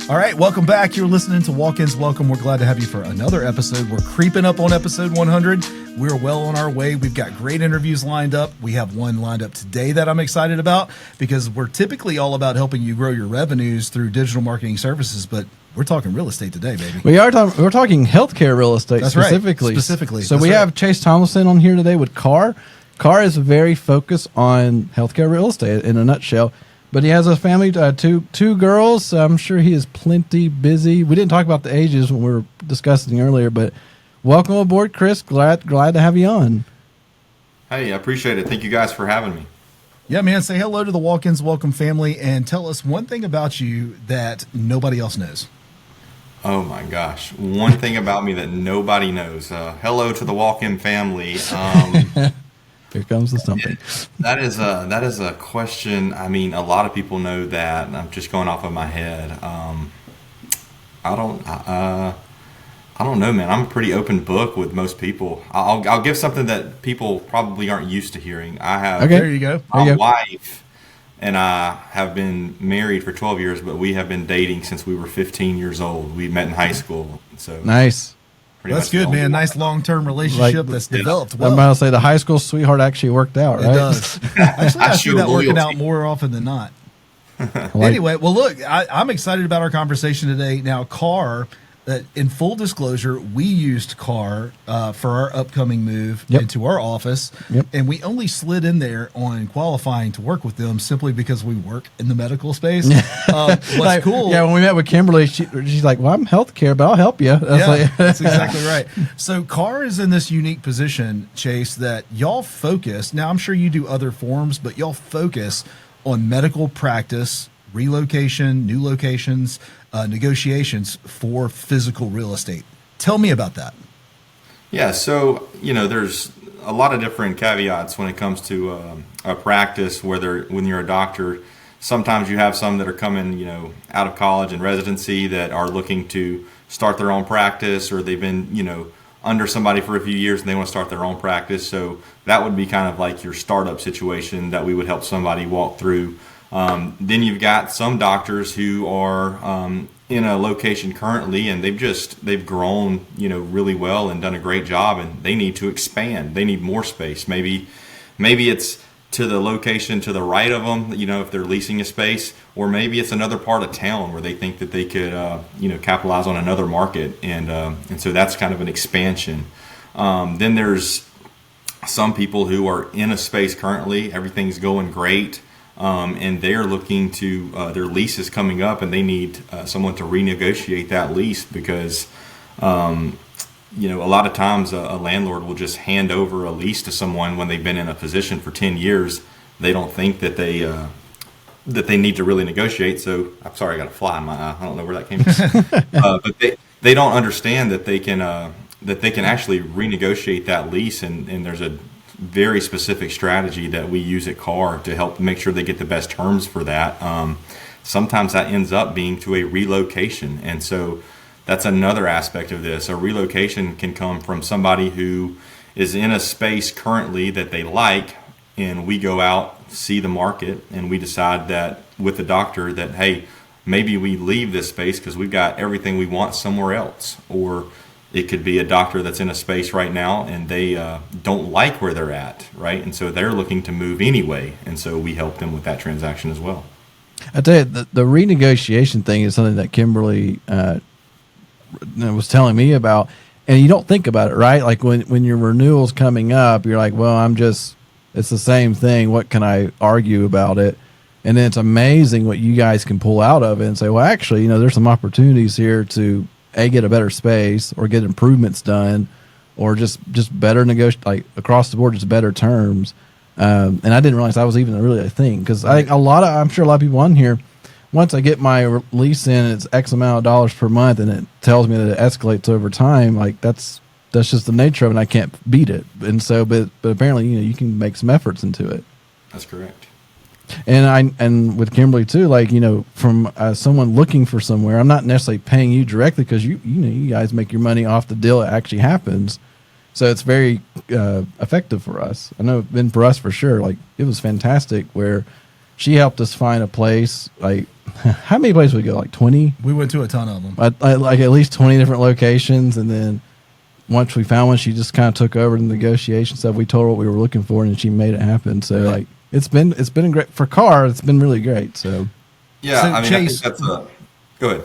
All right, welcome back. You're listening to Walk-Ins Welcome. We're glad to have you for another episode. We're creeping up on episode 100. We're well on our way. We've got great interviews lined up. We have one lined up today that I'm excited about because we're typically all about helping you grow your revenues through digital marketing services, but we're talking real estate today, baby. We're talking healthcare real estate. That's specifically. Right. Specifically. So we have Chace Tomlinson on here today with CARR. CARR is very focused on healthcare real estate in a nutshell. But he has a family, two girls. So I'm sure he is plenty busy. We didn't talk about the ages when we were discussing earlier, but welcome aboard, Chris. Glad to have you on. Hey, I appreciate it. Thank you guys for having me. Yeah, man. Say hello to the Walk-Ins Welcome family and tell us one thing about you that nobody else knows. Oh my gosh. One thing about me that nobody knows. Hello to the Walk-In family. Here comes the something. That is a question. I mean, a lot of people know that. And I'm just going off of my head. I don't know, man. I'm a pretty open book with most people. I'll give something that people probably aren't used to hearing. I have there you go. My wife and I have been married for 12 years, but we have been dating since we were 15 years old. We met in high school. So nice. That's good, man. Nice long-term relationship that's developed well. I'm about to say the high school sweetheart actually worked out, right? It does. Actually, I see that working out more often than not. Anyway, well, look, I'm excited about our conversation today. Now, CARR, in full disclosure, we used CARR for our upcoming move into our office, and we only slid in there on qualifying to work with them simply because we work in the medical space. What's cool? Yeah, when we met with Kimberly, she's like, "Well, I'm healthcare, but I'll help you." That's exactly right. So CARR is in this unique position, Chace, that y'all focus. Now, I'm sure you do other forms, but y'all focus on medical practice, relocation, new locations, negotiations for physical real estate. Tell me about that. Yeah, so, there's a lot of different caveats when it comes to a practice, when you're a doctor. Sometimes you have some that are coming, out of college and residency that are looking to start their own practice, or they've been, under somebody for a few years and they want to start their own practice. So that would be kind of like your startup situation that we would help somebody walk through. Then you've got some doctors who are in a location currently and they've grown, really well and done a great job, and they need to expand. They need more space. Maybe it's to the location to the right of them, if they're leasing a space, or maybe it's another part of town where they think that they could, capitalize on another market. And so that's kind of an expansion. Then there's some people who are in a space currently, everything's going great. And they're looking to, their lease is coming up and they need someone to renegotiate that lease because, a lot of times a landlord will just hand over a lease to someone when they've been in a position for 10 years. They don't think that they need to really negotiate. So I'm sorry, I got a fly in my eye. I don't know where that came from. But they don't understand that they can actually renegotiate that lease. And there's a very specific strategy that we use at CARR to help make sure they get the best terms for that. Sometimes that ends up being to a relocation. And so that's another aspect of this. A relocation can come from somebody who is in a space currently that they like, and we go out, see the market, and we decide that with the doctor that, hey, maybe we leave this space because we've got everything we want somewhere else. Or it could be a doctor that's in a space right now and they don't like where they're at, right? And so they're looking to move anyway. And so we help them with that transaction as well. I tell you, the renegotiation thing is something that Kimberly was telling me about, and you don't think about it, right? Like when your renewal's coming up, you're like, well, it's the same thing. What can I argue about it? And then it's amazing what you guys can pull out of it and say, well, actually, there's some opportunities here to get a better space or get improvements done, or just better negotiate, like across the board, just better terms. And I didn't realize that was even really a thing, because I think I'm sure a lot of people on here, once I get my lease in, it's X amount of dollars per month, and it tells me that it escalates over time. Like that's just the nature of it, and I can't beat it. And so, but apparently, you can make some efforts into it. That's correct. And with Kimberly too, like, from someone looking for somewhere, I'm not necessarily paying you directly because you guys make your money off the deal that actually happens. So it's very effective for us. I know it's been for us for sure. Like, it was fantastic where she helped us find a place. Like, how many places we go? Like 20? We went to a ton of them. Like at least 20 different locations. And then once we found one, she just kind of took over the negotiation stuff. We told her what we were looking for, and she made it happen. So like it's been great for CARR. It's been really great. So yeah, so I mean, Chace, I think that's go ahead.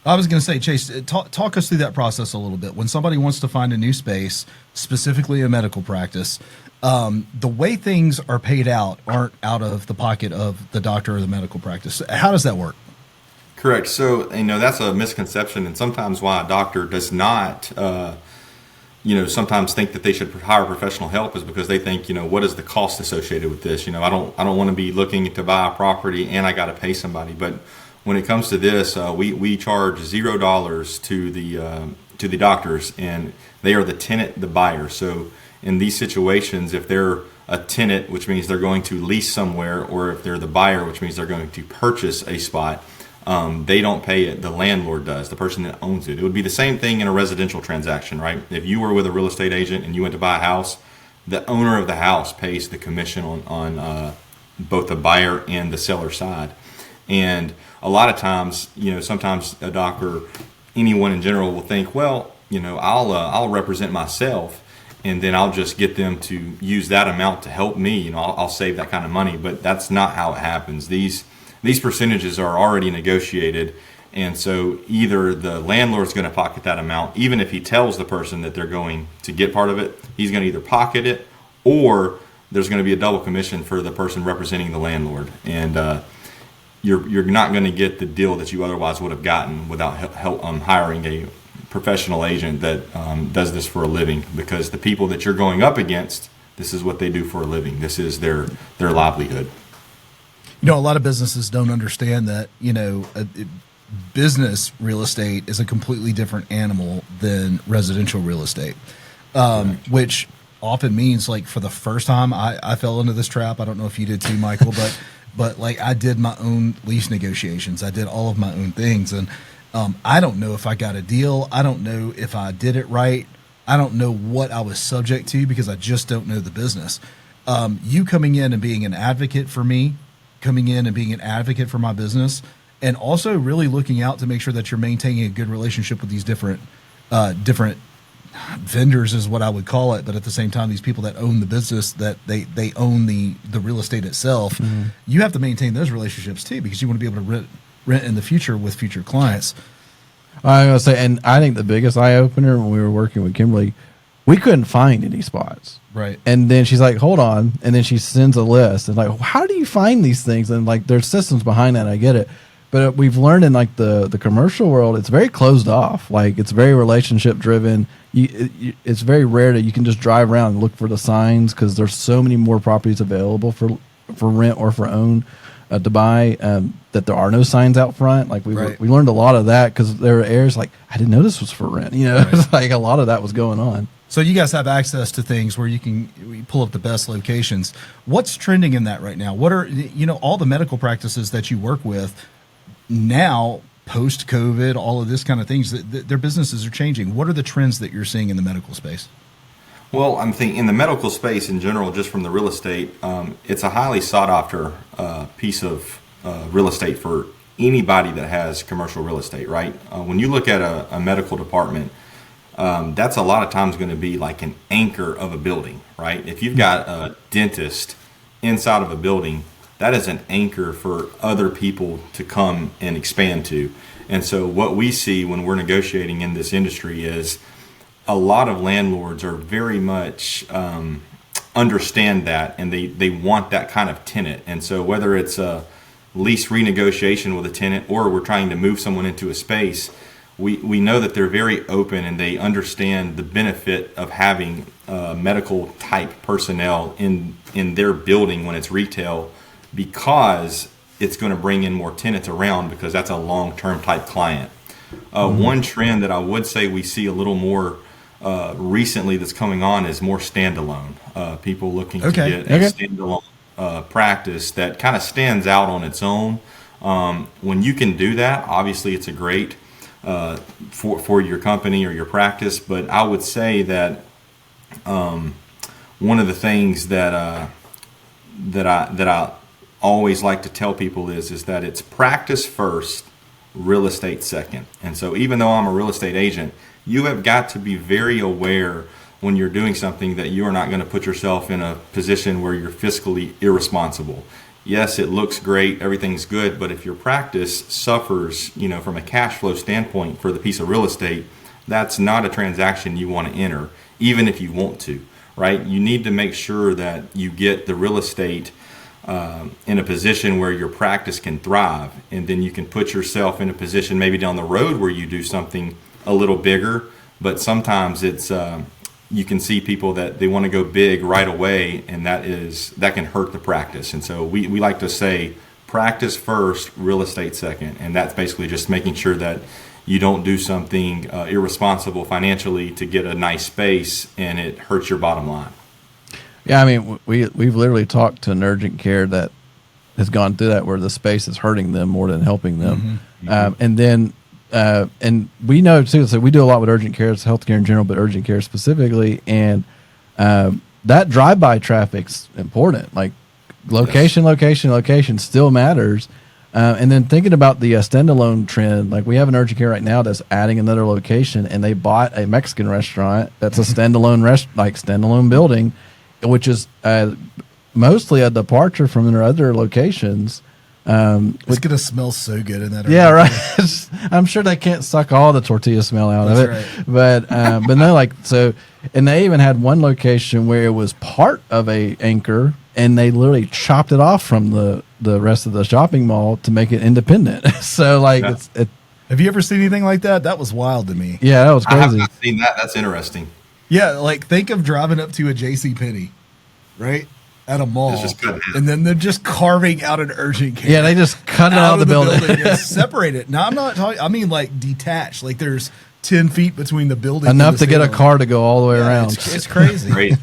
I was going to say, Chace, talk us through that process a little bit. When somebody wants to find a new space, specifically a medical practice, the way things are paid out aren't out of the pocket of the doctor or the medical practice. How does that work? Correct. So, that's a misconception, and sometimes why a doctor does not, sometimes think that they should hire professional help is because they think, what is the cost associated with this? I don't want to be looking to buy a property and I got to pay somebody. But when it comes to this, we charge $0 to the doctors, and they are the tenant, the buyer. So in these situations, if they're a tenant, which means they're going to lease somewhere, or if they're the buyer, which means they're going to purchase a spot, they don't pay it. The landlord does, the person that owns it. It would be the same thing in a residential transaction, right? If you were with a real estate agent and you went to buy a house, the owner of the house pays the commission on both the buyer and the seller side. And a lot of times, sometimes a doctor, anyone in general will think, well, I'll represent myself, and then I'll just get them to use that amount to help me. I'll save that kind of money. But that's not how it happens. These percentages are already negotiated, and so either the landlord's going to pocket that amount, even if he tells the person that they're going to get part of it, he's going to either pocket it, or there's going to be a double commission for the person representing the landlord. And you're not going to get the deal that you otherwise would have gotten without hiring a professional agent that does this for a living, because the people that you're going up against, this is what they do for a living. This is their livelihood. A lot of businesses don't understand that, business real estate is a completely different animal than residential real estate, which often means, like, for the first time, I fell into this trap. I don't know if you did too, Michael, but like, I did my own lease negotiations. I did all of my own things. And I don't know if I got a deal. I don't know if I did it right. I don't know what I was subject to, because I just don't know the business. You coming in and being an advocate for me, coming in and being an advocate for my business, and also really looking out to make sure that you're maintaining a good relationship with these different vendors is what I would call it. But at the same time, these people that own the business, that they own the real estate itself, you have to maintain those relationships too, because you want to be able to rent in the future with future clients. I was going to say, and I think the biggest eye opener when we were working with Kimberly, we couldn't find any spots. Right. And then she's like, hold on. And then she sends a list, and like, how do you find these things? And like, there's systems behind that. I get it. But we've learned in like the commercial world, it's very closed off. Like, it's very relationship driven. It's very rare that you can just drive around and look for the signs, because there's so many more properties available for rent or for own to buy, that there are no signs out front. Like we learned a lot of that, because there were areas like, I didn't know this was for rent. It's like a lot of that was going on. So you guys have access to things where you pull up the best locations. What's trending in that right now? What are all the medical practices that you work with now, post COVID, all of this kind of things, their businesses are changing. What are the trends that you're seeing in the medical space? Well, I'm thinking in the medical space in general, just from the real estate, it's a highly sought after piece of real estate for anybody that has commercial real estate, right? When you look at a medical department, that's a lot of times going to be like an anchor of a building, right? If you've got a dentist inside of a building, that is an anchor for other people to come and expand to. And so what we see when we're negotiating in this industry is a lot of landlords are very much understand that, and they want that kind of tenant. And so whether it's a lease renegotiation with a tenant, or we're trying to move someone into a space, we know that they're very open, and they understand the benefit of having medical type personnel in their building when it's retail, because it's going to bring in more tenants around, because that's a long-term type client. One trend that I would say we see a little more recently that's coming on is more standalone. People looking to get a standalone practice that kind of stands out on its own. When you can do that, obviously it's a great for your company or your practice. But I would say that one of the things that I always like to tell people is that it's practice first, real estate second. And so even though I'm a real estate agent, you have got to be very aware when you're doing something that you are not going to put yourself in a position where you're fiscally irresponsible. Yes, it looks great, everything's good, but if your practice suffers, from a cash flow standpoint for the piece of real estate, that's not a transaction you want to enter, even if you want to, right? You need to make sure that you get the real estate in a position where your practice can thrive, and then you can put yourself in a position maybe down the road where you do something a little bigger. But sometimes it's you can see people that they want to go big right away, and that can hurt the practice. And so we like to say practice first, real estate second, and that's basically just making sure that you don't do something irresponsible financially to get a nice space and it hurts your bottom line. Yeah, I mean, we've literally talked to an urgent care that has gone through that, where the space is hurting them more than helping them. And then and we know too, so we do a lot with urgent care, it's healthcare in general, but urgent care specifically, and that drive-by traffic's important. Like location still matters. And then thinking about the standalone trend, like we have an urgent care right now that's adding another location, and they bought a Mexican restaurant that's a standalone building, which is mostly a departure from their other locations. It's gonna smell so good in that. Yeah, right. I'm sure they can't suck all the tortilla smell out of it, right. but no, like so. And they even had one location where it was part of a anchor, and they literally chopped it off from the rest of the shopping mall to make it independent. So like, yeah. Have you ever seen anything like that? That was wild to me. Yeah, that was crazy. I have not seen that. That's interesting. Yeah, like think of driving up to a JCPenney, right? At a mall, and then they're just carving out an urgent care. Yeah, they just cut it out of the building. And separate it. Now, I'm not talking, I mean like detached. Like there's 10 feet between the building. Enough to get a car to go all the way around. It's crazy. Great.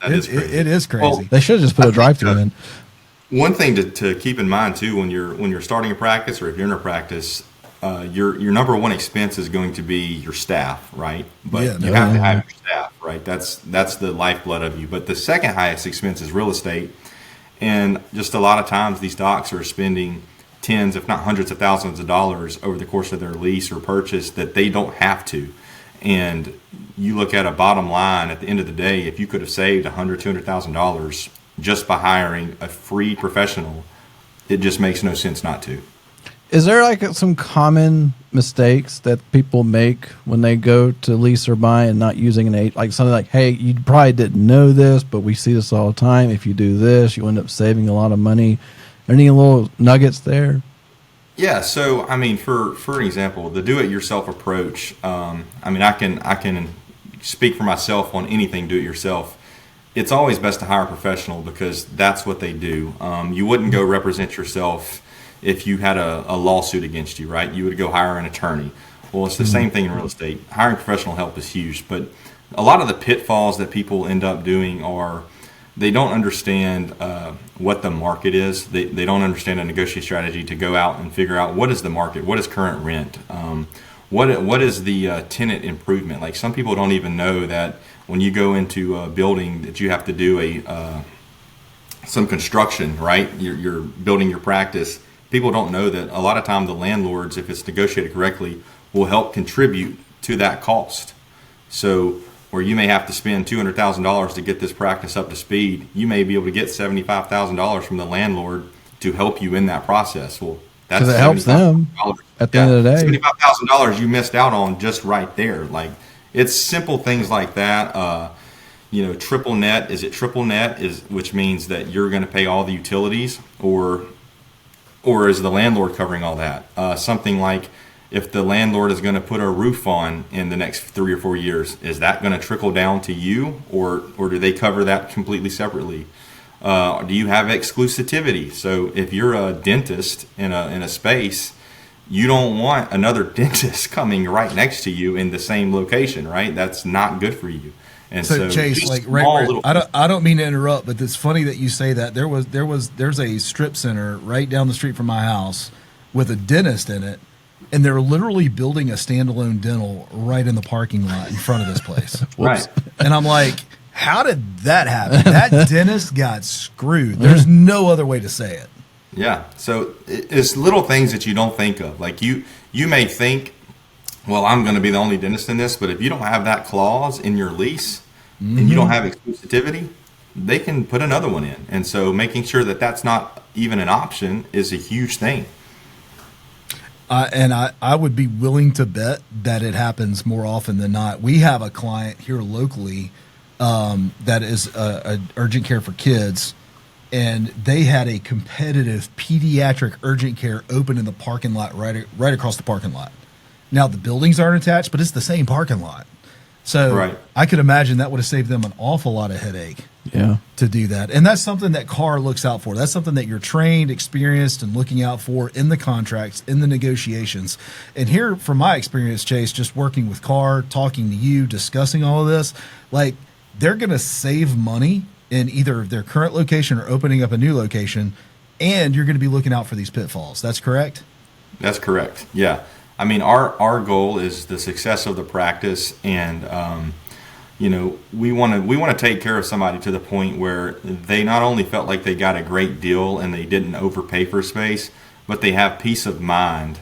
That is crazy. It is crazy. Well, they should just put a drive-thru in. One thing to keep in mind too, when you're starting a practice, or if you're in a practice, your number one expense is going to be your staff, right? But you have to have your staff, right? That's the lifeblood of you. But the second highest expense is real estate, and just a lot of times these docs are spending tens, if not hundreds of thousands of dollars over the course of their lease or purchase that they don't have to. And you look at a bottom line at the end of the day, if you could have saved $100,000, $200,000 just by hiring a free professional, it just makes no sense not to. Is there like some common mistakes that people make when they go to lease or buy and not using an agent? Like something like, hey, you probably didn't know this, but we see this all the time. If you do this, you end up saving a lot of money. Any little nuggets there? Yeah. So, I mean, for an example, the do-it-yourself approach, I can speak for myself on anything do-it-yourself. It's always best to hire a professional because that's what they do. You wouldn't go represent yourself if you had a lawsuit against you, right? You would go hire an attorney. Well, it's the same thing in real estate. Hiring professional help is huge, but a lot of the pitfalls that people end up doing are they don't understand what the market is. They don't understand a negotiation strategy to go out and figure out what is the market, what is current rent, what is the tenant improvement. Like some people don't even know that when you go into a building that you have to do some construction, right? You're building your practice. People don't know that a lot of time the landlords, if it's negotiated correctly, will help contribute to that cost. So where you may have to spend $200,000 to get this practice up to speed, you may be able to get $75,000 from the landlord to help you in that process. Well, that's it helps them at the end of the day. $75,000 you missed out on just right there. Like it's simple things like that. Triple net. Is it triple net? Which means that you're going to pay all the utilities, or is the landlord covering all that? Something like if the landlord is going to put a roof on in the next 3 or 4 years, is that going to trickle down to you, or do they cover that completely separately? Do you have exclusivity? So if you're a dentist in a space, you don't want another dentist coming right next to you in the same location, right? That's not good for you. And so Chase, like I don't mean to interrupt, but it's funny that you say that. There's a strip center right down the street from my house with a dentist in it, and they're literally building a standalone dental right in the parking lot in front of this place. Right. And I'm like, how did that happen? That dentist got screwed. There's no other way to say it. Yeah. So it's little things that you don't think of. Like you may think, well, I'm going to be the only dentist in this, but if you don't have that clause in your lease and you don't have exclusivity, they can put another one in. And so making sure that that's not even an option is a huge thing. And I would be willing to bet that it happens more often than not. We have a client here locally that is a urgent care for kids, and they had a competitive pediatric urgent care open in the parking lot right across the parking lot. Now, the buildings aren't attached, but it's the same parking lot. So Right. I could imagine that would have saved them an awful lot of headache to do that. And that's something that CARR looks out for. That's something that you're trained, experienced, and looking out for in the contracts, in the negotiations. And here, from my experience, Chace, just working with CARR, talking to you, discussing all of this, like they're going to save money in either their current location or opening up a new location, and you're going to be looking out for these pitfalls. That's correct? That's correct. Yeah. I mean, our goal is the success of the practice, and we want to take care of somebody to the point where they not only felt like they got a great deal and they didn't overpay for space, but they have peace of mind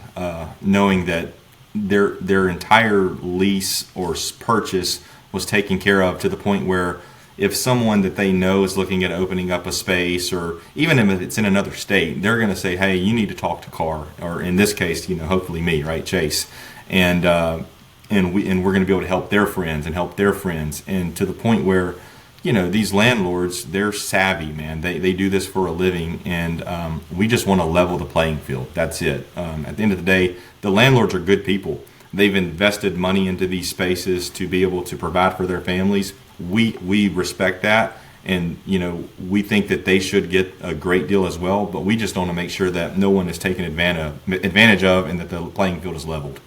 knowing that their entire lease or purchase was taken care of, to the point where if someone that they know is looking at opening up a space, or even if it's in another state, they're going to say, hey, you need to talk to CARR, or in this case, hopefully me, right, Chace, and we're going to be able to help their friends and help their friends, and to the point where these landlords, they're savvy, man. They do this for a living, and we just want to level the playing field. That's it. At the end of the day, the landlords are good people. They've invested money into these spaces to be able to provide for their families. We respect that, and we think that they should get a great deal as well, but we just want to make sure that no one is taken advantage of, and that the playing field is leveled.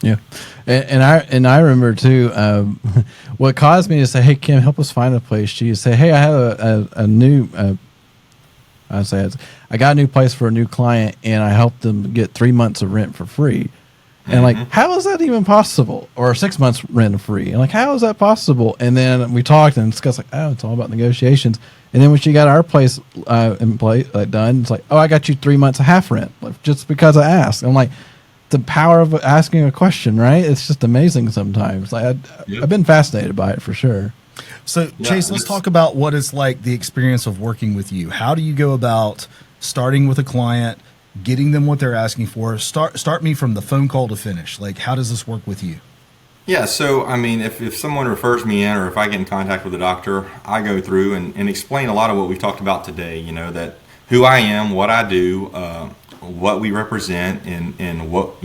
Yeah, and I remember too. What caused me to say, "Hey, Kim, help us find a place." She would say, "Hey, I have a new." I got a new place for a new client, and I helped them get 3 months of rent for free. And like, how is that even possible? Or 6 months rent free? And like, how is that possible? And then we talked and discussed, like, oh, it's all about negotiations. And then when she got our place in place done, it's like, oh, I got you 3 months of half rent, like, just because I asked. I'm like, the power of asking a question, right? It's just amazing sometimes. Like, I've been fascinated by it for sure. So, Chace, let's talk about what it's like, the experience of working with you. How do you go about starting with a client, getting them what they're asking for? Start me from the phone call to finish. Like, how does this work with you? Yeah, so I mean, if someone refers me in, or if I get in contact with a doctor, I go through and explain a lot of what we've talked about today. That who I am, what I do, what we represent, and what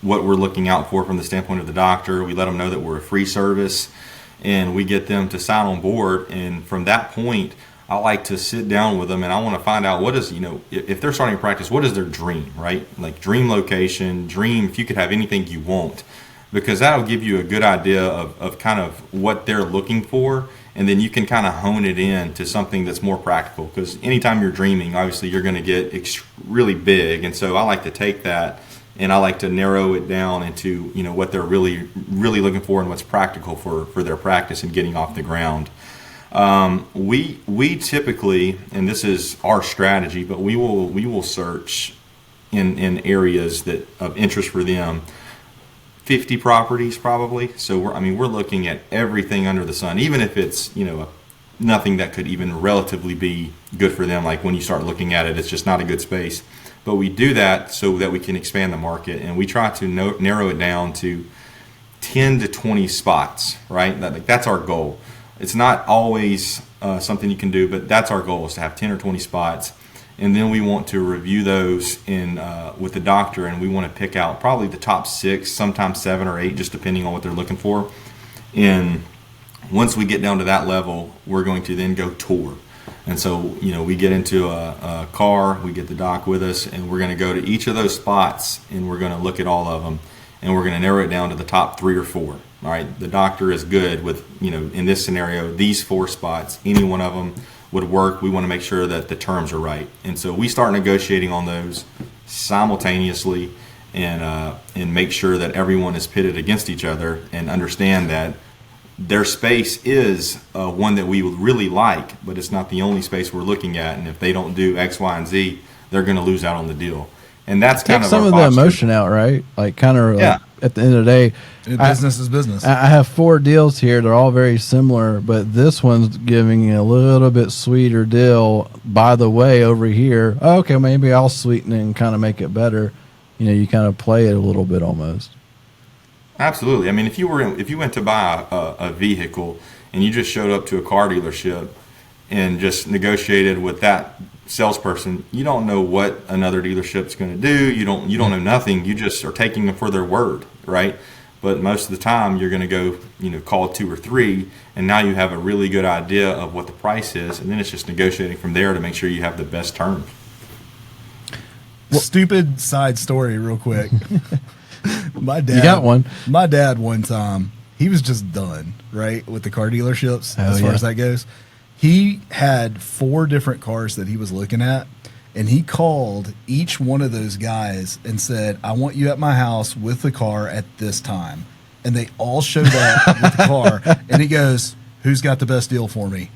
what we're looking out for from the standpoint of the doctor. We let them know that we're a free service, and we get them to sign on board. And from that point, I like to sit down with them, and I want to find out what is, if they're starting a practice, what is their dream, right? Like dream location, dream, if you could have anything you want, because that'll give you a good idea of kind of what they're looking for. And then you can kind of hone it in to something that's more practical, because anytime you're dreaming, obviously you're going to get really big. And so I like to take that and I like to narrow it down into, what they're really, really looking for and what's practical for their practice and getting off the ground. We typically, and this is our strategy, but we will search in areas that of interest for them, 50 properties probably. So we're looking at everything under the sun, even if it's nothing that could even relatively be good for them. Like when you start looking at it, it's just not a good space. But we do that so that we can expand the market, and we try to narrow it down to 10 to 20 spots. Right, that's our goal. It's not always something you can do, but that's our goal, is to have 10 or 20 spots. And then we want to review those with the doctor, and we want to pick out probably the top 6, sometimes 7 or 8, just depending on what they're looking for. And once we get down to that level, we're going to then go tour. And so, we get into a car, we get the doc with us, and we're going to go to each of those spots, and we're going to look at all of them, and we're going to narrow it down to the top 3 or 4. All right, the doctor is good with, in this scenario, these 4 spots, any one of them would work. We want to make sure that the terms are right. And so we start negotiating on those simultaneously, and make sure that everyone is pitted against each other, and understand that their space is one that we would really like, but it's not the only space we're looking at. And if they don't do X, Y, and Z, they're going to lose out on the deal. And that's kind of some of the emotion out, right? Like kind of like at the end of the day, business is business. I have 4 deals here. They're all very similar, but this one's giving you a little bit sweeter deal. By the way, over here, okay, maybe I'll sweeten it and kind of make it better. You kind of play it a little bit almost. Absolutely. I mean, if you went to buy a vehicle and you just showed up to a car dealership and just negotiated with that salesperson, you don't know what another dealership's going to do. You don't know nothing. You just are taking them for their word, right? But most of the time, you're going to go, call 2 or 3, and now you have a really good idea of what the price is, and then it's just negotiating from there to make sure you have the best terms. Stupid side story, real quick. My dad, you got one. My dad, one time, he was just done, right, with the car dealerships as far as that goes. He had 4 different cars that he was looking at, and he called each one of those guys and said, I want you at my house with the car at this time. And they all showed up with the car, and he goes, who's got the best deal for me?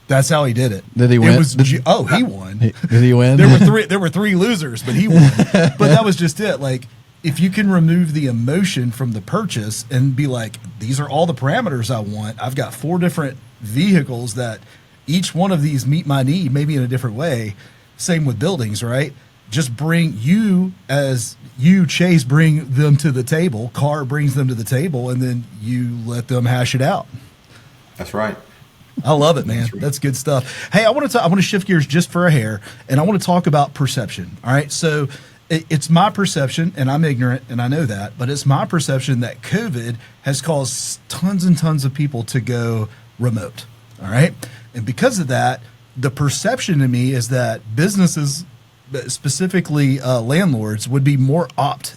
That's how he did it. Did he win? He won. Did he win? There were 3 losers, but he won. But that was just it. Like, if you can remove the emotion from the purchase and be like, these are all the parameters I want. I've got 4 different vehicles that each one of these meet my need, maybe in a different way. Same with buildings, right? Just bring Chase, bring them to the table. CARR brings them to the table, and then you let them hash it out. That's right. I love it, man. That's good stuff. Hey, I want to shift gears just for a hair, and I want to talk about perception. All right, so it's my perception, and I'm ignorant, and I know that, but it's my perception that COVID has caused tons and tons of people to go remote. All right, and because of that, the perception to me is that businesses, specifically landlords, would be more apt,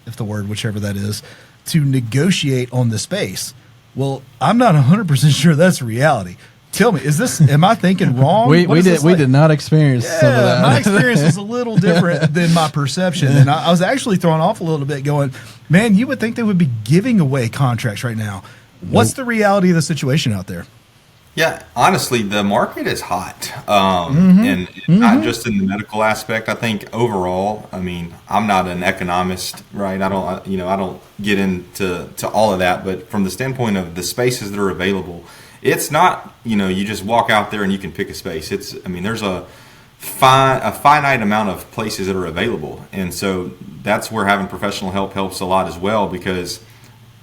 if the word, whichever that is, to negotiate on the space. Well, I'm not 100% sure that's reality. Tell me, am I thinking wrong? We did not experience some of that. My experience was a little different than my perception. And I was actually thrown off a little bit going, man, you would think they would be giving away contracts right now. What's the reality of the situation out there? Yeah, honestly, the market is hot, and not just in the medical aspect. I think overall, I mean, I'm not an economist, right? I don't get into all of that, but from the standpoint of the spaces that are available, it's not, you just walk out there and you can pick a space. There's a finite amount of places that are available, and so that's where having professional help helps a lot as well, because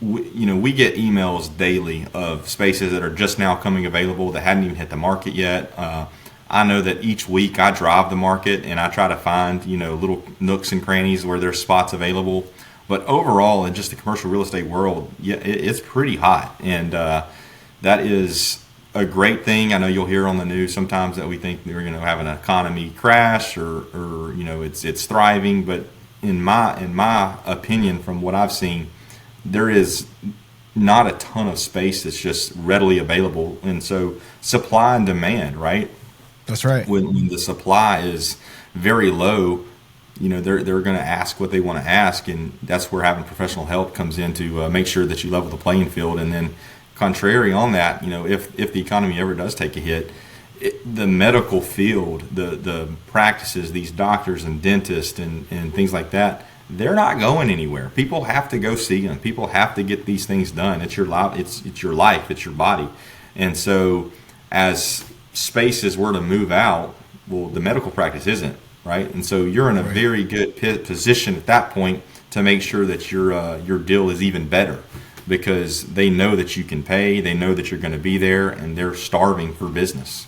we get emails daily of spaces that are just now coming available that hadn't even hit the market yet. I know that each week I drive the market and I try to find, little nooks and crannies where there's spots available. But overall, in just the commercial real estate world, it's pretty hot. And that is a great thing. I know you'll hear on the news sometimes that we think we're going to have an economy crash or it's thriving. But in my opinion, from what I've seen, there is not a ton of space that's just readily available. And so supply and demand, right? That's right. When the supply is very low, they're going to ask what they want to ask. And that's where having professional help comes in to make sure that you level the playing field. And then contrary on that, if the economy ever does take a hit, the medical field, the practices, these doctors and dentists and things like that, they're not going anywhere. People have to go see them. People have to get these things done. It's your life. It's your life. It's your body. And so, as spaces were to move out, well, the medical practice isn't, right? And so you're in a very good position at that point to make sure that your deal is even better, because they know that you can pay. They know that you're going to be there, and they're starving for business.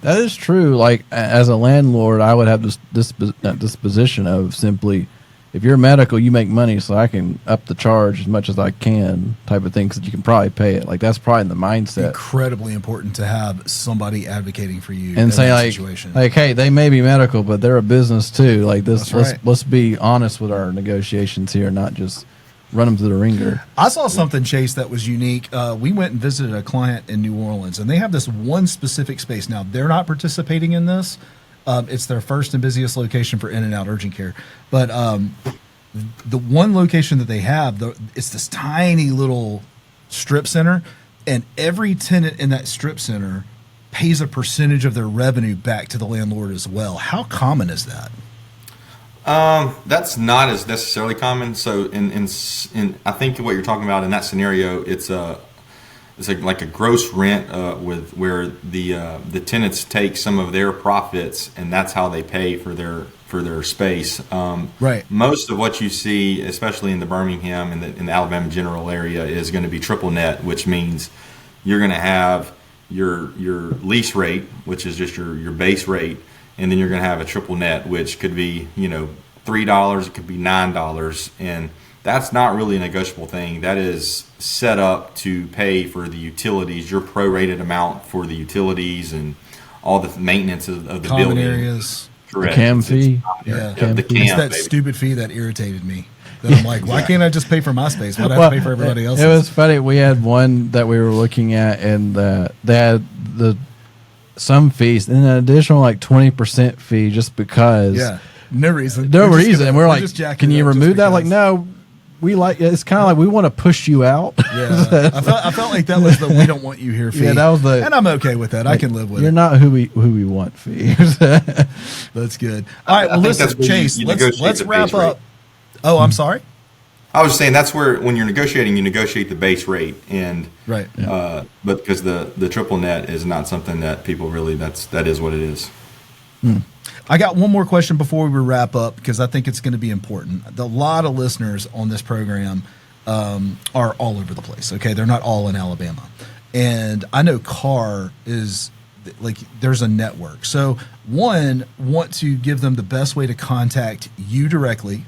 That is true. Like, as a landlord, I would have this disposition of simply, if you're medical, you make money, so I can up the charge as much as I can, type of thing, so that you can probably pay it. Like, that's probably the mindset. Incredibly important to have somebody advocating for you and say, like, hey, they may be medical, but they're a business too. Like this, right. let's be honest with our negotiations here, not just run them through the ringer. I saw something, Chase, that was unique. We went and visited a client in New Orleans, and they have this one specific space. Now, they're not participating in this. It's their first and busiest location for in-and-out urgent care. But the one location that they have, it's this tiny little strip center, and every tenant in that strip center pays a percentage of their revenue back to the landlord as well. How common is that? That's not as necessarily common. So in I think what you're talking about in that scenario, it's like a gross rent with where the tenants take some of their profits, and that's how they pay for their space. Right. Most of what you see, especially in the Birmingham and in the Alabama general area, is going to be triple net, which means you're going to have your lease rate, which is just your base rate, and then you're going to have a triple net, which could be $3, it could be $9, and that's not really a negotiable thing. That is set up to pay for the utilities, your prorated amount for the utilities and all the maintenance of the common building. areas. Correct. The CAM fee. Yeah. CAM The fee. CAM, It's that baby. stupid fee that irritated me. That I'm like, why can't I just pay for my space? Why do I have to pay for everybody else's? It was funny. We had one that we were looking at, and they had some fees and an additional 20% fee just because. Yeah. No reason. No We're just reason. And we're like, just jacking can it you up just remove that? Like, because. no. It's kind of like we want to push you out. Yeah, I felt like that was the we don't want you here fee. Yeah, that was the, and I'm okay with that. I can live with you're it. not who we want fee. That's good. All right, well, listen, Chase, let's wrap up. Oh, I'm sorry. I was saying that's where when you're negotiating, you negotiate the base rate, and Right. but because the triple net is not something that people really that is what it is. I got one more question before we wrap up because I think it's going to be important. A lot of listeners on this program are all over the place. Okay, they're not all in Alabama, and I know CARR is like there's a network. So one, want to give them the best way to contact you directly,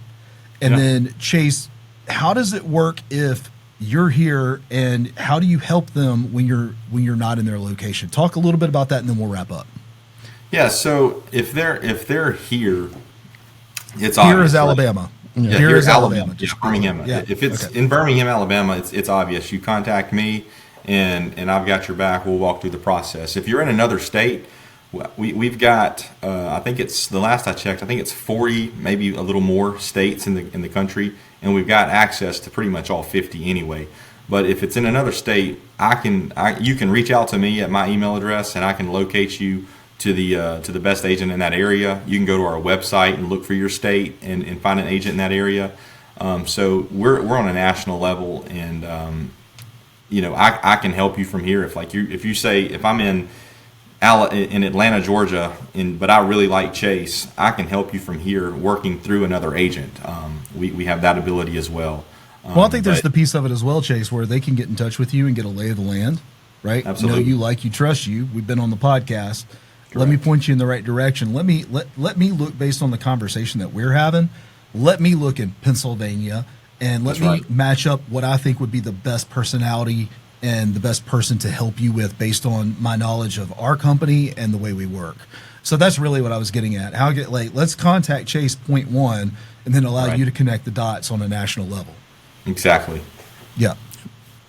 and then Chase, how does it work if you're here, and how do you help them when you're not in their location? Talk a little bit about that, and then we'll wrap up. Yeah, so if they're here, it's Here obvious, is right? Alabama. Yeah, Here is Alabama. Just Yeah, Birmingham. Yeah. If it's Okay. in Birmingham, Alabama, it's obvious. You contact me, and I've got your back. We'll walk through the process. If you're in another state, we've got I think it's the last I checked. I think it's 40, maybe a little more states in the country, and we've got access to pretty much all 50 anyway. But if it's in another state, you can reach out to me at my email address, and I can locate you to the best agent in that area. You can go to our website and look for your state and find an agent in that area. So we're on a national level, and I can help you from here. If you say if I'm in Atlanta, Georgia, but I really like Chace, I can help you from here working through another agent. We have that ability as well. Well, I think there's the piece of it as well, Chase, where they can get in touch with you and get a lay of the land, right? Absolutely. Know you, like you, trust you. We've been on the podcast. Let me point you in the right direction. Let me look based on the conversation that we're having. Let me look in Pennsylvania and let me match up what I think would be the best personality and the best person to help you with based on my knowledge of our company and the way we work. So that's really what I was getting at. Let's contact Chase, point one, and then allow you to connect the dots on a national level. Exactly. Yeah.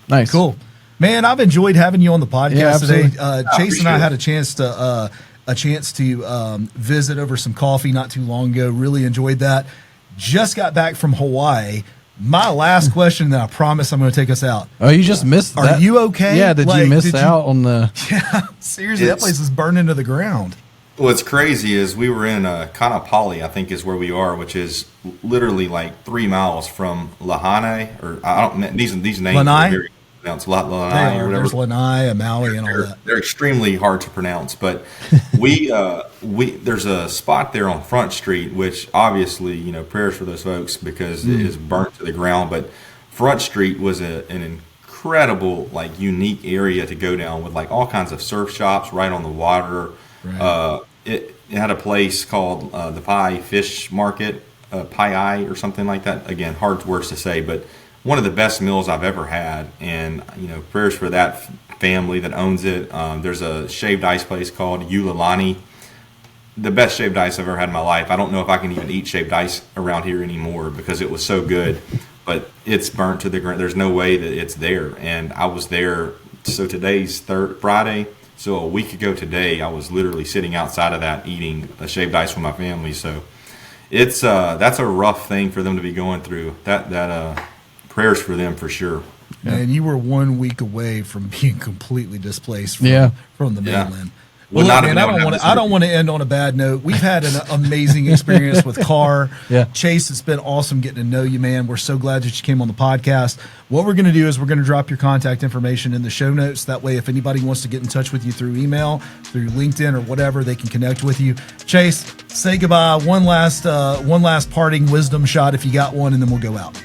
Nice. Cool. Man, I've enjoyed having you on the podcast today. Chase and I had a chance to visit over some coffee not too long ago. Really enjoyed that. Just got back from Hawaii. My last question, then I promise I'm going to take us out. Oh, you just missed that. Are you okay? Yeah, did you miss out on the... Yeah, seriously, that place is burning to the ground. What's crazy is we were in Kanapali, I think is where we are, which is literally like 3 miles from Lahaina, or I don't. These names Lanai? are very pronounced. Lanai or whatever. There's Lanai, Maui, and all that. They're extremely hard to pronounce, but there's a spot there on Front Street, which obviously prayers for those folks because it is burnt to the ground. But Front Street was an incredible unique area to go down with all kinds of surf shops right on the water. Right. It had a place called the Pai Fish Market, Pai or something like that. Again, hard words to say, but one of the best meals I've ever had. And prayers for that family that owns it. There's a shaved ice place called Ulalani. The best shaved ice I've ever had in my life. I don't know if I can even eat shaved ice around here anymore because it was so good. But it's burnt to the ground. There's no way that it's there. And I was there. So today's Friday. So a week ago today, I was literally sitting outside of that eating a shaved ice with my family. So it's that's a rough thing for them to be going through. That prayers for them for sure. And you were 1 week away from being completely displaced from the mainland. Well, look, man, I don't want to end on a bad note. We've had an amazing experience with CARR. Yeah. Chase, it's been awesome getting to know you, man. We're so glad that you came on the podcast. What we're going to do is we're going to drop your contact information in the show notes. That way, if anybody wants to get in touch with you through email, through LinkedIn, or whatever, they can connect with you. Chase, say goodbye. One last parting wisdom shot if you got one, and then we'll go out.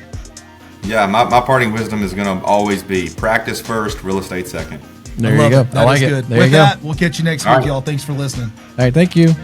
Yeah, my parting wisdom is going to always be practice first, real estate second. There you go. I like it. There With you go. that, we'll catch you next week, y'all. Thanks for listening. All right, thank you.